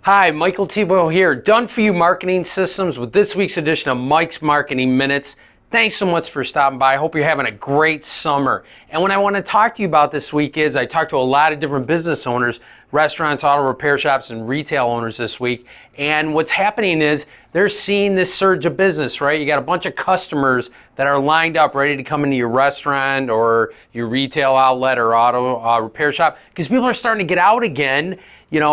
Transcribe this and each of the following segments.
Hi, Michael Thibault here, Done For You Marketing Systems with this week's edition of Mike's Marketing Minutes. Thanks so much for stopping by. I hope you're having a great summer. And what I want to talk to you about this week is I talked to a lot of different business owners, restaurants, auto repair shops, and retail owners this week. And what's happening is they're seeing this surge of business, right? You got a bunch of customers that are lined up ready to come into your restaurant or your retail outlet or auto repair shop because people are starting to get out again,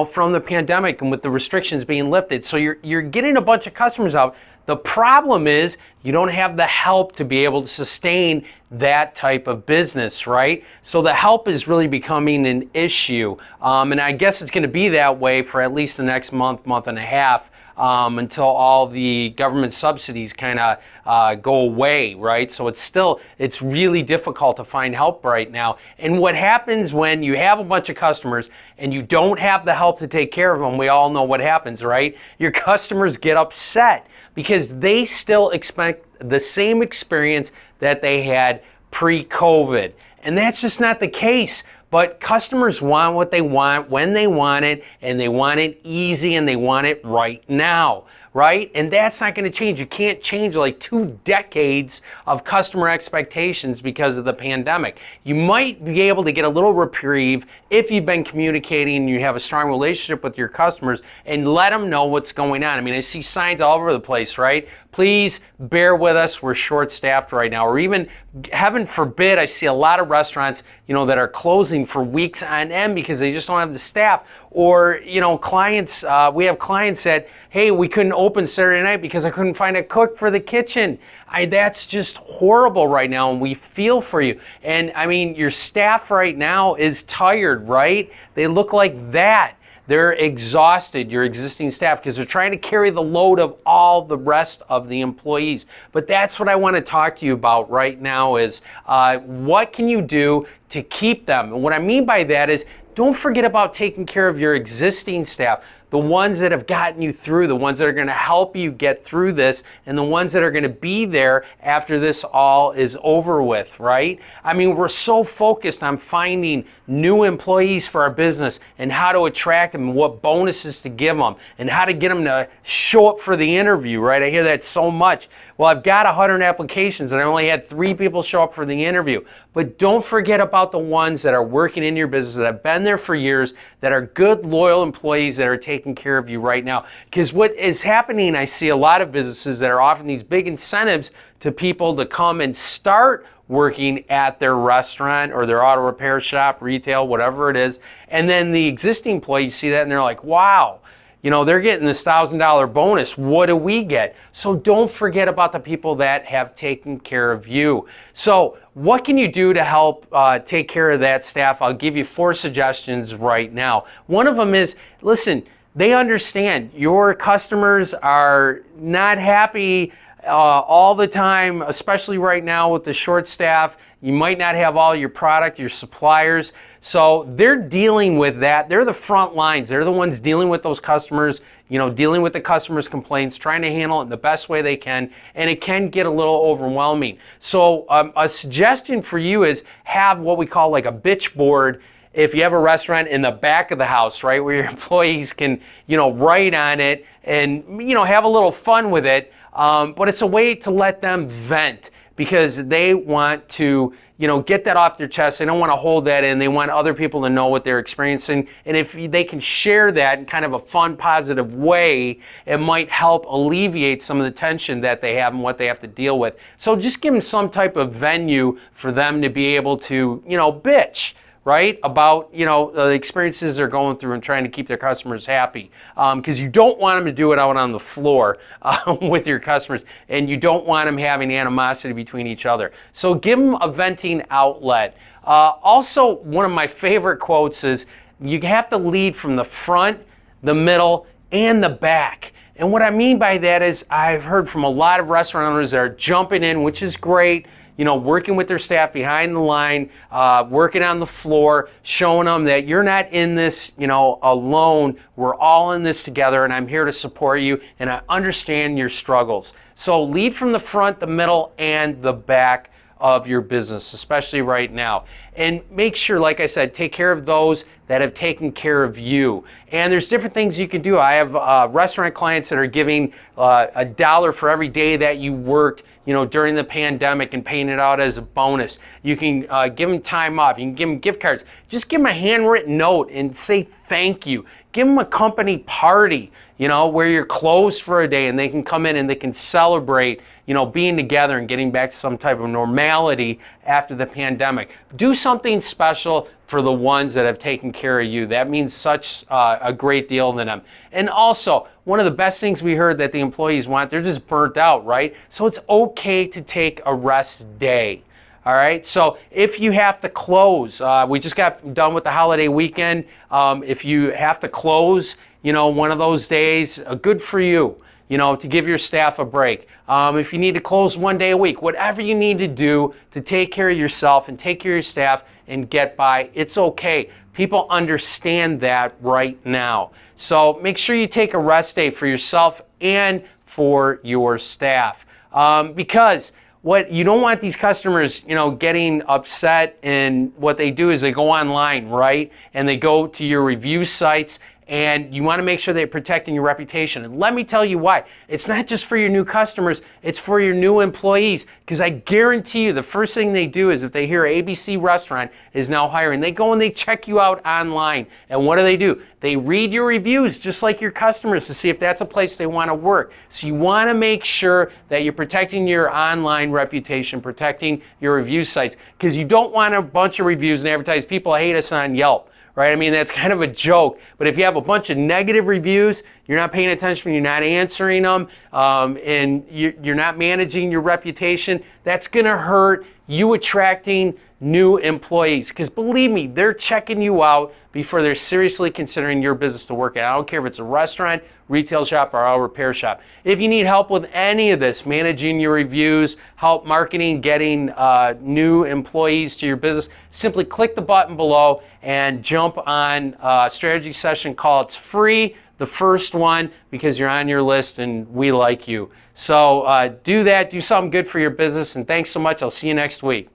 from the pandemic and with the restrictions being lifted. So you're getting a bunch of customers out. The problem is you don't have the help to be able to sustain that type of business, right? So the help is really becoming an issue. And I guess it's going to be that way for at least the next month and a half until all the government subsidies kind of go away, right? So it's really difficult to find help right now. And what happens when you have a bunch of customers and you don't have the help to take care of them, we all know what happens, right? Your customers get upset because they still expect the same experience that they had pre-COVID. And that's just not the case. But customers want what they want when they want it, and they want it easy, and they want it right now, right? And that's not going to change. You can't change like 2 decades of customer expectations because of the pandemic. You might be able to get a little reprieve if you've been communicating and you have a strong relationship with your customers and let them know what's going on. I mean, I see signs all over the place, right? Please bear with us. We're short-staffed right now. Or even, heaven forbid, I see a lot of restaurants, that are closing for weeks on end because they just don't have the staff. Or, clients, we have clients that, hey, we couldn't open Saturday night because I couldn't find a cook for the kitchen. That's just horrible right now, and we feel for you. And I mean, your staff right now is tired, right? They look like that. They're exhausted, your existing staff, because they're trying to carry the load of all the rest of the employees. But that's what I want to talk to you about right now is what can you do to keep them? And what I mean by that is don't forget about taking care of your existing staff, the ones that have gotten you through, the ones that are going to help you get through this, and the ones that are going to be there after this all is over with, right? I mean, we're so focused on finding new employees for our business and how to attract them and what bonuses to give them and how to get them to show up for the interview, right? I hear that so much. Well, I've got 100 applications and I only had 3 people show up for the interview. But don't forget about the ones that are working in your business, that have been there for years, that are good, loyal employees that are taking care of you right now. Because what is happening, I see a lot of businesses that are offering these big incentives to people to come and start working at their restaurant or their auto repair shop, retail, whatever it is. And then the existing employees see that and they're like, wow, they're getting this $1,000 bonus. What do we get? So don't forget about the people that have taken care of you. So what can you do to help take care of that staff? I'll give you 4 suggestions right now. One of them is, listen, they understand your customers are not happy all the time, especially right now with the short staff. You might not have all your product, your suppliers. So they're dealing with that. They're the front lines. They're the ones dealing with those customers, dealing with the customers' complaints, trying to handle it in the best way they can. And it can get a little overwhelming. So a suggestion for you is have what we call like a bitch board. If you have a restaurant in the back of the house, right, where your employees can, write on it and, have a little fun with it. But it's a way to let them vent because they want to, get that off their chest. They don't want to hold that in. They want other people to know what they're experiencing. And if they can share that in kind of a fun, positive way, it might help alleviate some of the tension that they have and what they have to deal with. So just give them some type of venue for them to be able to, bitch, right, about the experiences they're going through and trying to keep their customers happy, because you don't want them to do it out on the floor with your customers, and you don't want them having animosity between each other. So give them a venting outlet. Also, one of my favorite quotes is, you have to lead from the front, the middle, and the back. And what I mean by that is I've heard from a lot of restaurant owners that are jumping in, which is great, working with their staff behind the line, working on the floor, showing them that you're not in this, alone. We're all in this together, and I'm here to support you, and I understand your struggles. So lead from the front, the middle, and the back of your business, especially right now. And make sure, like I said, take care of those that have taken care of you. And there's different things you can do. I have restaurant clients that are giving $1 for every day that you worked, during the pandemic and paying it out as a bonus. You can give them time off. You can give them gift cards. Just give them a handwritten note and say thank you. Give them a company party, where you're closed for a day and they can come in and they can celebrate, being together and getting back to some type of normality after the pandemic. Do something special for the ones that have taken care of you. That means such a great deal to them. And also, one of the best things we heard that the employees want, they're just burnt out, right? So it's okay to take a rest day. All right, so if you have to close, we just got done with the holiday weekend. If you have to close, one of those days, good for you, to give your staff a break. If you need to close one day a week, whatever you need to do to take care of yourself and take care of your staff and get by, it's okay. People understand that right now. So make sure you take a rest day for yourself and for your staff. Because what you don't want these customers, getting upset, and what they do is they go online, right? And they go to your review sites, and you want to make sure they're protecting your reputation. And let me tell you why. It's not just for your new customers, it's for your new employees. Because I guarantee you the first thing they do is if they hear ABC Restaurant is now hiring, they go and they check you out online. And what do? They read your reviews just like your customers to see if that's a place they want to work. So you want to make sure that you're protecting your online reputation, protecting your review sites, because you don't want a bunch of reviews and advertise people hate us on Yelp. Right? I mean, that's kind of a joke. But if you have a bunch of negative reviews, you're not paying attention, you're not answering them, and you're not managing your reputation, that's going to hurt you attracting new employees. Because believe me, they're checking you out before they're seriously considering your business to work at. I don't care if it's a restaurant, retail shop, or auto repair shop. If you need help with any of this, managing your reviews, help marketing, getting new employees to your business, simply click the button below and jump on a strategy session call. It's free, the first one, because you're on your list and we like you. So do that, do something good for your business, and thanks so much. I'll see you next week.